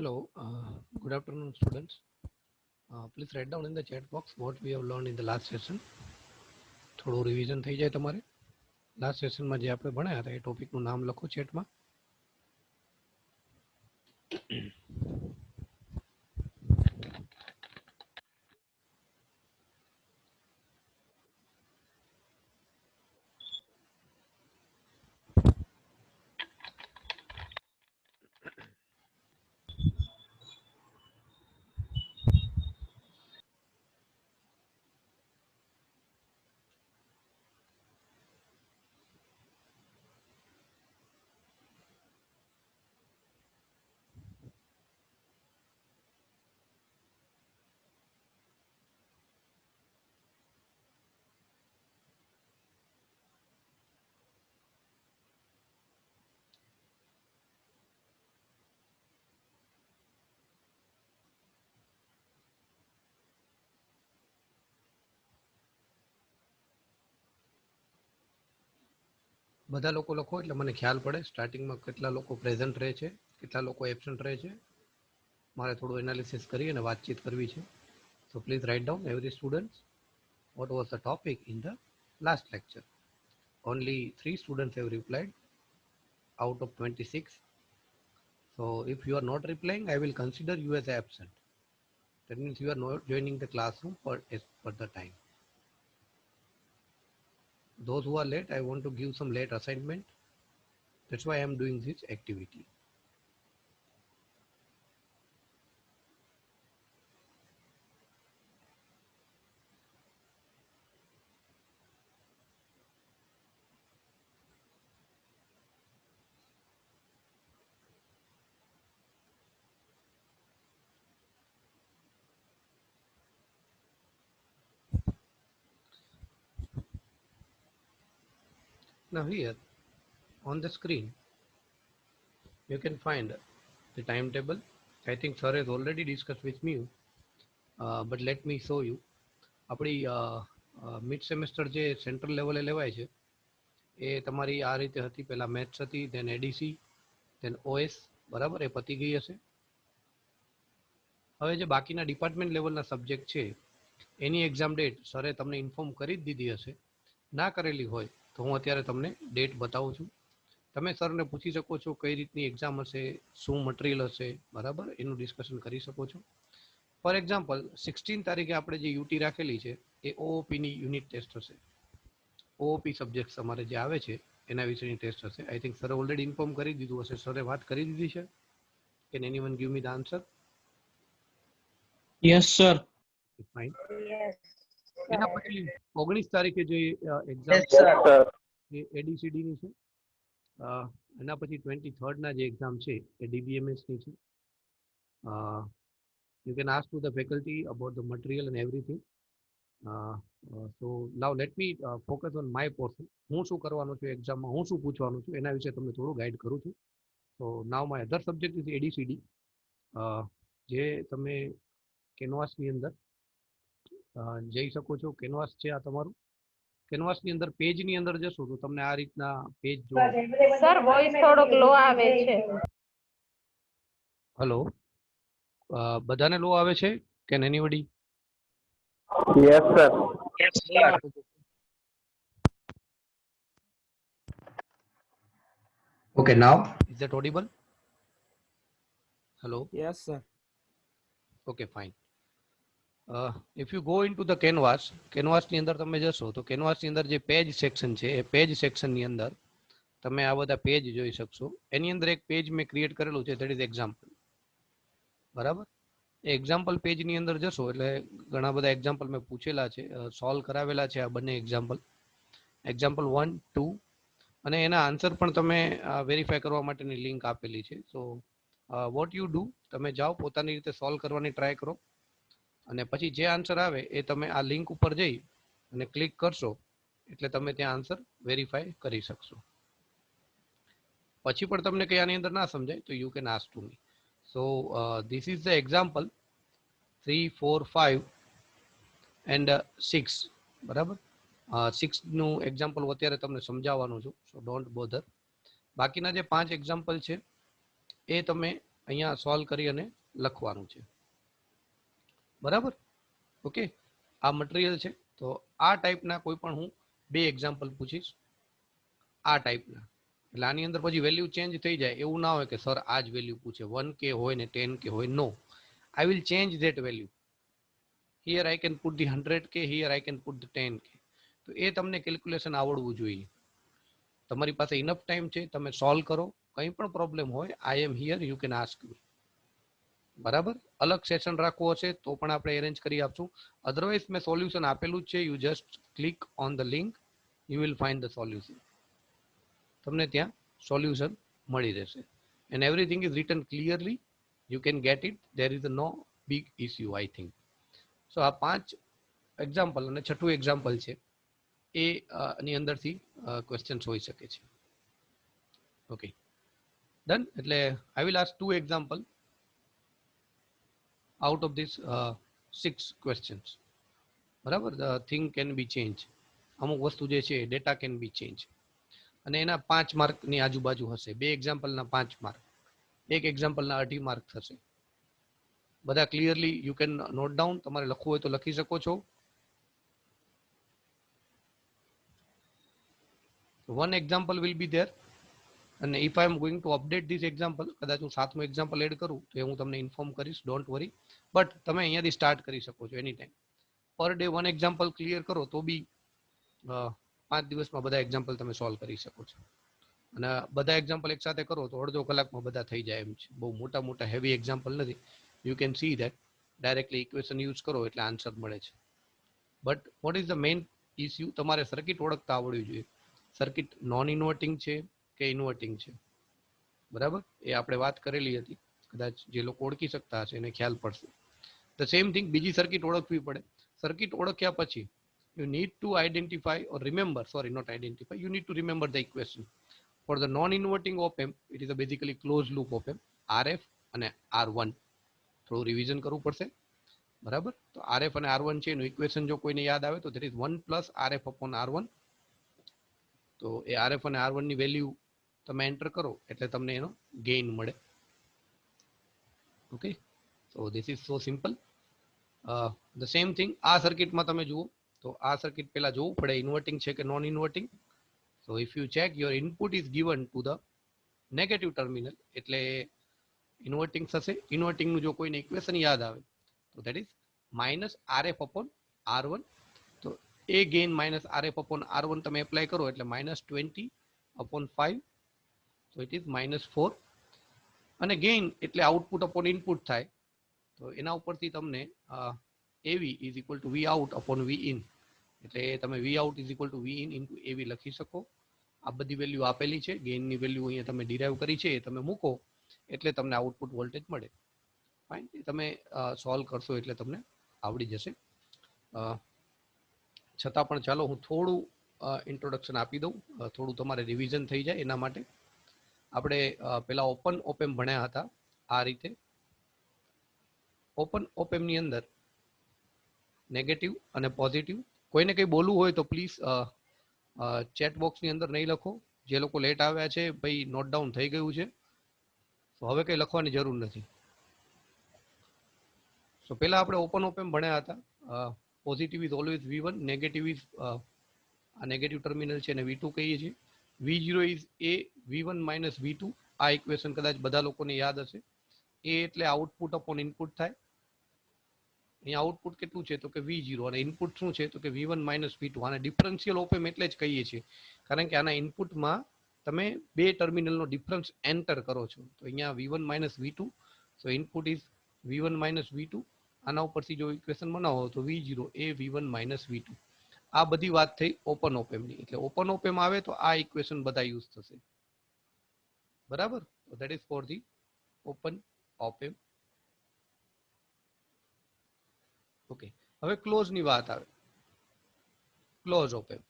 Hello, good afternoon, students. Please write down in the chat box what we have learned in the last session. થોડું revision થઈ જાય તમારે. Last સેશનમાં જે આપણે ભણ્યા હતા એ ટોપિકનું નામ લખો ચેટમાં. બધા લોકો લખો એટલે મને ખ્યાલ પડે સ્ટાર્ટિંગમાં કેટલા લોકો પ્રેઝન્ટ રહે છે, કેટલા લોકો એબસન્ટ રહે છે. મારે થોડું એનાલિસિસ કરી અને વાતચીત કરવી છે. So please write down every students what was the topic in the last lecture. Only 3 students have replied out of 26. So if you are not replying, I will consider you as absent. That means you are not joining the classroom as per the time. Those who are late, I want to give some late assignment. That's why I am doing this activity. Now here on the screen, you can find the timetable. I think sir has already discussed with me, but let me show you. આપણી mid semester જે central લેવલે લેવાય છે એ તમારી આ રીતે હતી. પહેલાં મેથ્સ હતી, ધેન એડીસી, ધેન ઓએસ, બરાબર, એ પતી ગઈ હશે. હવે જે બાકીના ડિપાર્ટમેન્ટ લેવલના સબ્જેક્ટ છે એની એક્ઝામ ડેટ સરે તમને ઇન્ફોર્મ કરી જ દીધી હશે. ના કરેલી હોય તો હું અત્યારે તમને ડેટ બતાવું છું. તમે સરને પૂછી શકો છો કઈ રીતની એક્ઝામ હશે, શું મટીરિયલ હશે, બરાબર, એનું ડિસ્કશન કરી શકો છો. ફોર એક્ઝામ્પલ 16 તારીખે આપણે જે યુટી રાખેલી છે એ ઓઓપીની યુનિટ ટેસ્ટ હશે. ઓઓપી સબ્જેક્ટ અમારે જે આવે છે એના વિશેની ટેસ્ટ હશે. આઈ થિંક સરે ઓલરેડી ઇન્ફોર્મ કરી દીધું હશે. સરે વાત કરી દીધી છે. Can anyone give me the answer? Yes, sir. Fine. Yes. એના પછી 19 તારીખે જે એક્ઝામ Yes, sir. એ એડીસીડી ની છે. એના પછી 23rd ના જે એક્ઝામ છે એ ડીબીએમએસ ની છે. You can ask to the faculty about the material and everything. So now let me focus on my portion. હું શું કરવાનું છું એક્ઝામમાં, હું શું પૂછવાનું છું એના વિશે તમને થોડું ગાઈડ કરું છું. So now my other subject is ADCD. જે તમે કેનવાસની અંદર જઈ શકો છો. કેનવાસ છે આ તમારું. કેનવાસની અંદર પેજની અંદર જશો તો તમને આ રીતના પેજ જોવા. સર વોઇસ થોડોક લો આવે છે. હેલો, બધાને લો આવે છે? Can anybody? Yes, sir. Yes, sir. Okay, now is that audible? Hello. Yes, sir. Okay, fine. If you go into the canvas ની અંદર તમે જશો તો કેનવાસની અંદર જે પેજ સેક્શન છે એ પેજ સેક્શનની અંદર તમે આ બધા પેજ જોઈ શકશો. એની અંદર એક પેજ મેં ક્રિએટ કરેલું છે, ધેટ ઇઝ એક્ઝામ્પલ, બરાબર. એ એક્ઝામ્પલ પેજની અંદર જશો એટલે ઘણા બધા એક્ઝામ્પલ મેં પૂછેલા છે, સોલ્વ કરાવેલા છે આ બંને એક્ઝામ્પલ 1, 2, અને એના આન્સર પણ તમે વેરીફાઈ કરવા માટેની લિંક આપેલી છે. સો વોટ યુ ડુ, તમે જાઓ પોતાની રીતે સોલ્વ કરવાની ટ્રાય કરો અને પછી જે આન્સર આવે એ તમે આ લિંક ઉપર જઈ અને ક્લિક કરશો એટલે તમે ત્યાં આન્સર વેરીફાઈ કરી શકશો. પછી પણ તમને કંઈ આની અંદર ના સમજાય તો you can ask to me. So this is the example 3, 4, 5 and 6, બરાબર. 6નું એક્ઝામ્પલ અત્યારે તમને સમજાવવાનું છું, સો ડોન્ટ બોધર. બાકીના જે 5 એક્ઝામ્પલ છે એ તમે અહીંયા સોલ્વ કરી અને લખવાનું છે. બરાબર? ઓકે, આ મટીરિયલ છે. તો આ ટાઈપના કોઈ પણ હું 2 એક્ઝામ્પલ પૂછીશ આ ટાઈપના. એટલે આની અંદર પછી વેલ્યુ ચેન્જ થઈ જાય એવું ના હોય કે સર આ જ વેલ્યુ પૂછે 1k હોય ને 10k હોય. નો, I will change that value. Here I can put the 100k, here I can put the 10k. તો એ તમને કેલ્ક્યુલેશન આવડવું જોઈએ. તમારી પાસે ઇનફ ટાઈમ છે, તમે સોલ્વ કરો. કંઈ પણ પ્રોબ્લેમ હોય, I am here, you can ask me. બરાબર? અલગ સેશન રાખવો હશે તો પણ આપણે એરેન્જ કરી આપશું. અધરવાઇઝ મેં સોલ્યુશન આપેલું જ છે. You just click on the link, you will find the solution. તમને ત્યાં સોલ્યુશન મળી રહેશે. And everything is written clearly, you can get it. There is no big issue, I think. So આ 5 example અને છઠ્ઠું એક્ઝામ્પલ છે એ ની અંદરથી ક્વેશ્ચન્સ હોઈ શકે છે. Okay, done. એટલે I will ask 2 example out of this 6 questions. બરાબર? the thing can be changed. અમુક વસ્તુ જે છે ડેટા કેન બી ચેન્જ. અને એના 5 માર્કની આજુબાજુ હશે. 2 એક્ઝામ્પલના 5 માર્ક, 1 એક્ઝામ્પલના 2.5 માર્ક થશે. બધા clearly you can note down. તમારે લખવું હોય તો લખી શકો છો. one example will be there, અને if I am going to update this example, કદાચ હું 7મું એક્ઝામ્પલ એડ કરું તો એ હું તમને ઇન્ફોર્મ કરીશ. Don't worry. બટ તમે અહીંયાથી સ્ટાર્ટ કરી શકો છો any time. Per day 1 example clear કરો તો બી 5 દિવસમાં બધા એક્ઝામ્પલ તમે સોલ્વ કરી શકો છો. અને બધા એક્ઝામ્પલ એક સાથે કરો તો અડધો કલાકમાં બધા થઈ જાય એમ છે. બહુ મોટા મોટા હેવી એક્ઝામ્પલ નથી. You can see that directly equation use કરો એટલે આન્સર મળે છે. But what is the main issue? તમારે સર્કિટ ઓળખતા આવડવી જોઈએ. સર્કિટ નોન ઇન્વર્ટિંગ છે કે ઇન્વર્ટિંગ છે. બરાબર? એ આપણે વાત કરેલી હતી. કદાચ જે લોકો ઓળખી શકતા હશે એને ખ્યાલ પડશે. ધ સેમ થિંગ બીજી સર્કિટ ઓળખવી પડે. સર્કિટ ઓળખ્યા પછી you need to identify or remember, sorry, not identify, you need to remember the equation. For the non-inverting op-amp, it is a basically closed loop op-amp, RF અને R1. થોડું revision કરવું પડશે. બરાબર? તો RF અને R1 છે એનું equation જો કોઈને યાદ આવે તો that is 1 plus RF upon R1. તો એ RF અને R1 ની વેલ્યુ તમે એન્ટર કરો એટલે તમને એનો ગેઇન મળે. Okay, so this is so simple. The same thing આ સર્કિટમાં તમે જુઓ તો આ સર્કિટ પહેલા જોવું પડે ઇન્વર્ટિંગ છે કે non inverting. So if you check your input is given to the negative terminal એટલે ઇન્વર્ટિંગ થશે. ઇન્વર્ટિંગનું જો કોઈને ઇક્વેશન યાદ આવે તો that is minus RF upon R1. તો એ gain minus RF upon R1 તમે એપ્લાય કરો એટલે -20 અપોન 5. તો ઇટ ઇઝ -4. અને ગેઇન એટલે આઉટપુટ અપોન ઇનપુટ થાય. તો એના ઉપરથી તમને AV is equal to V out upon V in. એટલે તમે V out is equal to V in into AV લખી શકો. આ બધી વેલ્યુ આપેલી છે. ગેઇનની વેલ્યુ અહીંયા તમે ડિરાઈવ કરી છે એ તમે મૂકો એટલે તમને આઉટપુટ વોલ્ટેજ મળે. ફાઇન. તમે સોલ્વ કરશો એટલે તમને આવડી જશે. છતાં પણ ચાલો હું થોડું ઇન્ટ્રોડક્શન આપી દઉં, થોડું તમારે રિવિઝન થઈ જાય એના માટે. આપણે પેલા ઓપન ઓપેમ ભણ્યા હતા આ રીતે. ઓપન ઓપેમની અંદર નેગેટિવ અને પોઝિટિવ. કોઈને કંઈ બોલવું હોય તો પ્લીઝ ચેટ બોક્સની અંદર નહીં લખો. જે લોકો લેટ આવ્યા છે ભાઈ નોટ ડાઉન થઈ ગયું છે, તો હવે કંઈ લખવાની જરૂર નથી. સો પહેલા આપણે ઓપન ઓપેમ ભણ્યા હતા. Positive is always V1, negative is આ નેગેટિવ ટર્મિનલ છે અને V2 કહીએ છીએ. V0 is A V1 minus V2. આ ઇક્વેશન કદાચ બધા લોકોને યાદ હશે. એ એટલે આઉટપુટ અપોન ઇનપુટ થાય. અહીંયા આઉટપુટ કેટલું છે તો કે V0 અને ઇનપુટ શું છે તો કે V1 માઇનસ V2. આને ડિફરન્શિયલ ઓપેમ એટલે જ કહીએ છીએ કારણ કે આના ઇનપુટમાં તમે 2 ટર્મિનલનો ડિફરન્સ એન્ટર કરો છો. તો અહીંયા V1 minus V2. So input is V1 minus V2. આના ઉપરથી જો ઇક્વેશન બનાવો તો V0 એ V1 માઇનસ V2. આ બધી વાત થઈ ઓપન ઓપેમની. એટલે ઓપન ઓપેમ આવે તો આ ઇક્વેશન બધા યુઝ થશે. બરાબર? તો that is for the open opamp. Okay, હવે ક્લોઝની વાત આવે. ક્લોઝ ઓપેમ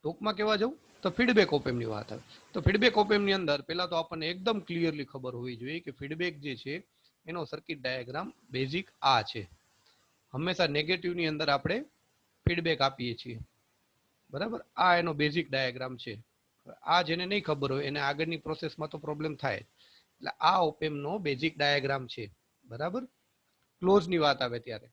ટૂંકમાં કેવા જવું તો ફીડબેક ઓપેમની વાત આવે. તો ફીડબેક ઓપેમની અંદર પહેલા તો આપણને એકદમ ક્લિયરલી ખબર હોવી જોઈએ કે ફીડબેક જે છે એનો સર્કિટ ડાયાગ્રામ બેઝિક આ છે. હંમેશા નેગેટિવની અંદર આપણે ફીડબેક આપીએ છીએ. બરાબર? આ એનો બેઝિક ડાયાગ્રામ છે. આ જેને નહીં ખબર હોય એને આગળની પ્રોસેસમાં તો પ્રોબ્લેમ થાય. એટલે આ ઓપેમ નો બેઝિક ડાયાગ્રામ છે. બરાબર, ક્લોઝ ની વાત આવે ત્યારે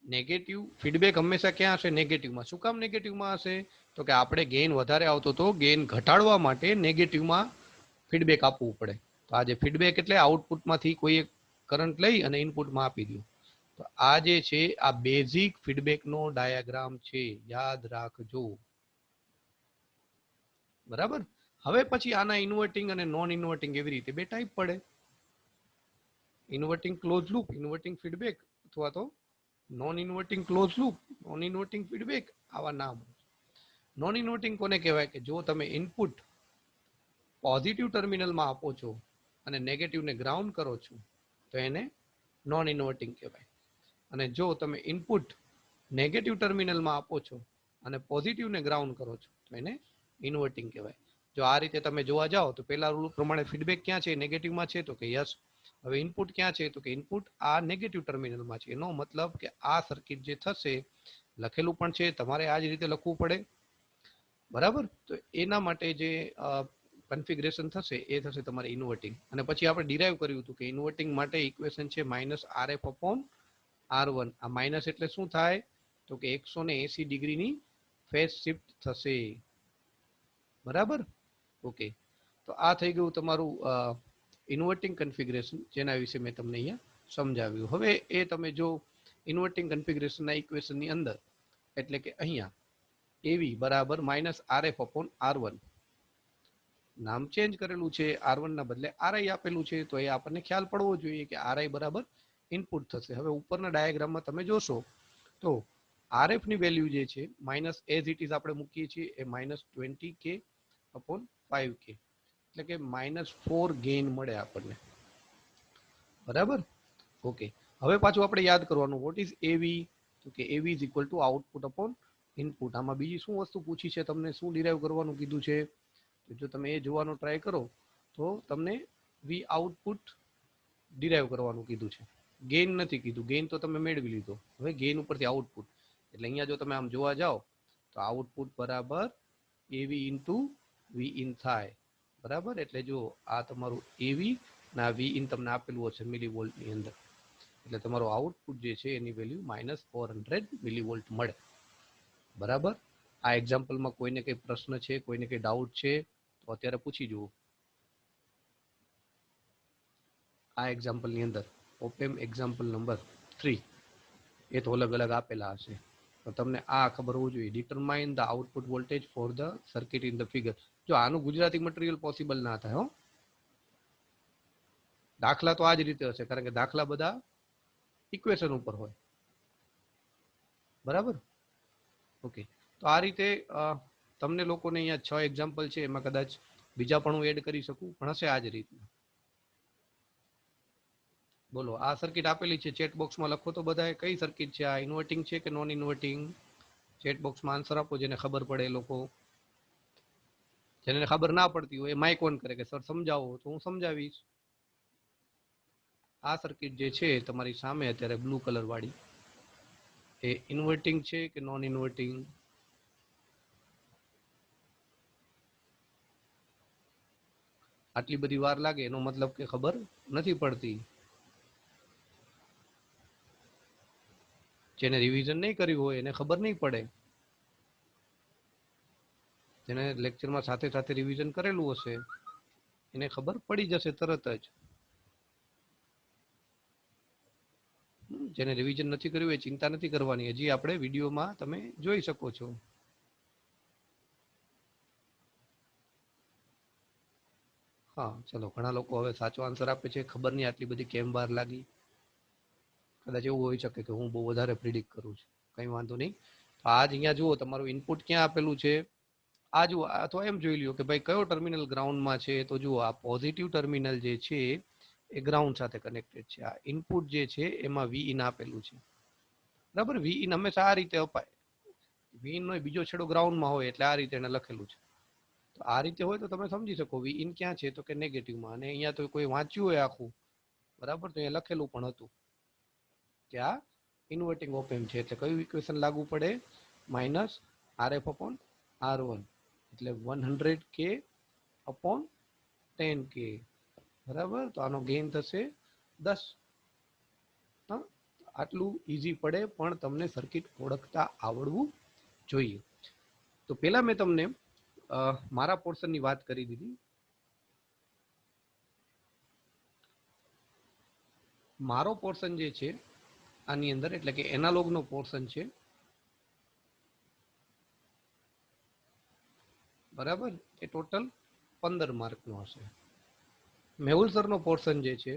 નેગેટિવ ફીડબેક હંમેશા ક્યાં હશે? નેગેટિવમાં. શું કામ નેગેટિવમાં હશે? તો કે આપણે ગેઇન વધારે આવતો તો ગેઇન ઘટાડવા માટે નેગેટિવમાં ફીડબેક આપવું પડે. તો આ જે ફીડબેક એટલે આઉટપુટમાંથી કોઈ એક કરંટ લઈ અને ઇનપુટમાં આપી દો. તો આ જે છે આ બેઝિક ફીડબેકનો ડાયાગ્રામ છે, યાદ રાખજો. બરાબર. હવે પછી આના ઇન્વર્ટિંગ અને નોન ઇન્વર્ટિંગ એવી રીતે બે ટાઈપ પડે. Inverting close loop, inverting feedback, અથવા તો non inverting close loop, non inverting feedback, આવા નામ. નોન ઇન્વર્ટિંગ કોને કહેવાય? કે જો તમે ઇનપુટ પોઝિટિવ ટર્મિનલમાં આપો છો અને નેગેટિવને ગ્રાઉન્ડ કરો છો તો એને નોન ઇન્વર્ટિંગ કહેવાય. અને જો તમે ઇનપુટ નેગેટિવ ટર્મિનલમાં આપો છો અને પોઝિટિવને ગ્રાઉન્ડ કરો છો તો એને ઇન્વર્ટિંગ કહેવાય. જો આ રીતે તમે જોવા જાઓ તો પહેલા રૂલ પ્રમાણે ફીડબેક ક્યાં છે? નેગેટિવમાં છે, તો કે યસ. હવે ઇનપુટ ક્યાં છે? તો કે ઇનપુટ આ નેગેટિવ ટર્મિનલમાં છે. એનો મતલબ કે આ સર્કિટ જે થશે, લખેલું પણ છે, તમારે આ જ રીતે લખવું પડે. બરાબર. તો એના માટે જે કન્ફિગરેશન થશે એ થશે તમારે ઇન્વર્ટિંગ. અને પછી આપણે ડિરાઈવ કર્યું હતું કે ઇન્વર્ટિંગ માટે ઇક્વેશન છે -RF/R1. આ માઇનસ એટલે શું થાય? તો કે 180 ડિગ્રીની ફેઝ શિફ્ટ થશે. બરાબર. ઓકે, તો આ થઈ ગયું તમારું ઇન્વર્ટિંગ કન્ફિગરેશન, જેના વિશે મેં તમને અહીંયા સમજાવ્યું. હવે એ તમે જો ઇન્વર્ટિંગ કન્ફિગરેશનના ઇક્વેશનની અંદર, એટલે કે અહીંયા એવી બરાબર -RF/R1, નામ ચેન્જ કરેલું છે, R1 ના બદલે RI આપેલું છે, તો એ આપણને ખ્યાલ પડવો જોઈએ કે RI બરાબર ઇનપુટ થશે. હવે ઉપરના ડાયાગ્રામમાં તમે જોશો તો RF ની વેલ્યુ જે છે માઇનસ એઝ ઇટ ઇઝ આપણે મૂકીએ છીએ એ -20k/5k, એટલે કે -4 ગેઇન મળે આપણને. બરાબર. ઓકે, હવે પાછું આપણે યાદ કરવાનું, વોટ ઇઝ એવી? તો કે એવી is equal two output upon input. આમાં બીજી શું વસ્તુ પૂછી છે તમને? શું ડિરાઈવ કરવાનું કીધું છે? તો જો તમે એ જોવાનો ટ્રાય કરો તો તમને વી આઉટપુટ ડિરાઈવ કરવાનું કીધું છે, ગેઇન નથી કીધું. ગેઇન તો તમે મેળવી લીધો, હવે ગેઇન ઉપરથી આઉટપુટ. એટલે અહીંયા જો તમે આમ જોવા જાઓ તો આઉટપુટ બરાબર એવી ઇન્ટુ વી ઇન થાય. બરાબર. એટલે જો આ તમારું એવી ના વી ઇન તમને આપેલું હશે મિલીવોલ્ટની અંદર, એટલે તમારું આઉટપુટ જે છે એની વેલ્યુ -400 મિલીવોલ્ટ મળે. બરાબર. આ એક્ઝામ્પલમાં કોઈને કઈ પ્રશ્ન છે, કોઈને કઈ ડાઉટ છે તો અત્યારે પૂછી જુઓ. આ એક્ઝામ્પલની અંદર ઓપેમ એક્ઝામ્પલ નંબર 3 એ તો અલગ અલગ આપેલા હશે, તો તમને આ ખબર હોવું જોઈએ. Determine the output voltage for the circuit in the figure. જો આનું ગુજરાતી મટીરિયલ પોસિબલ ના થાય હો. દાખલા તો આ જ રીતે હશે, કારણ કે દાખલા બધા ઇક્વેશન ઉપર હોય. બરાબર. ઓકે, તો આ રીતે તમને લોકોને અહીંયા 6 એક્ઝામ્પલ છે, એમાં કદાચ બીજા પણ હું એડ કરી શકું, પણ હશે આ જ રીતના. બોલો, આ સર્કિટ આપેલી છે, ચેટ બોક્સમાં લખો તો બધાએ કઈ સર્કિટ છે આ? ઇન્વર્ટિંગ છે કે નોન ઇન્વર્ટિંગ? ચેટ બોક્સમાં આન્સર આપો, જેને ખબર પડે એ લોકો. જેને ખબર ના પડતી હોય એ માઇક ઓન કરે કે સર સમજાવો, તો હું સમજાવીશ. આ સર્કિટ જે છે તમારી સામે અત્યારે બ્લુ કલર વાળી, એ ઇન્વર્ટિંગ છે કે નોન ઇન્વર્ટિંગ? આટલી બધી વાર લાગે એનો મતલબ કે ખબર નથી પડતી. જેને રિવિઝન નહીં કર્યું હોય એને ખબર નહીં પડે, જેને લેક્ચરમાં સાથે સાથે રિવિઝન કરેલું હશે એને ખબર પડી જશે તરત જ. જેને રિવિઝન નથી કર્યું એ ચિંતા નથી કરવાની, હજી આપણે વિડીયોમાં તમે જોઈ શકો છો. હા ચલો, ઘણા લોકો હવે સાચો આન્સર આપે છે. ખબર નહીં આટલી બધી કેમ વાર લાગી. કદાચ એવું હોઈ શકે કે હું બહુ વધારે પ્રિડિક્ટ કરું છું, કઈ વાંધો નહીં. આજ અહીંયા જુઓ તમારું ઇનપુટ ક્યાં આપેલું છે, આ જુઓ. અથવા એમ જોઈ લ્યો કે ભાઈ કયો ટર્મિનલ ગ્રાઉન્ડમાં છે, તો જુઓ આ પોઝિટિવ ટર્મિનલ જે છે એ ગ્રાઉન્ડ સાથે કનેક્ટેડ છે. આ ઇનપુટ જે છે એમાં વી ઇન આપેલું છે. બરાબર. વી ઇન હંમેશા આ રીતે અપાય, વી ઇન નો બીજો છેડો ગ્રાઉન્ડમાં હોય એટલે આ રીતે એને લખેલું છે. તો આ રીતે હોય તો તમે સમજી શકો વી ઇન ક્યાં છે, તો કે નેગેટિવમાં. અને અહીંયા તો કોઈ વાંચ્યું હોય આખું, બરાબર, તો અહીંયા લખેલું પણ હતું કે આ ઇન્વર્ટિંગ ઓપ એમ્પ છે, એટલે કયું ઇક્વેશન લાગુ પડે? -RF/R1, એટલે 100k/10k. બરાબર, તો આનો ગેઇન થશે 10. હા, આટલું ઈઝી પડે, પણ તમને સર્કિટ ઓળખતા આવડવું જોઈએ. તો પેલા મેં તમને મારા પોર્શનની વાત કરી દીધી. મારો પોર્શન જે છે આની અંદર, એટલે કે એનાલોગનો પોર્શન છે, બરાબર, એ ટોટલ 15 માર્કનો હશે. મેહુલ સરનો પોર્શન જે છે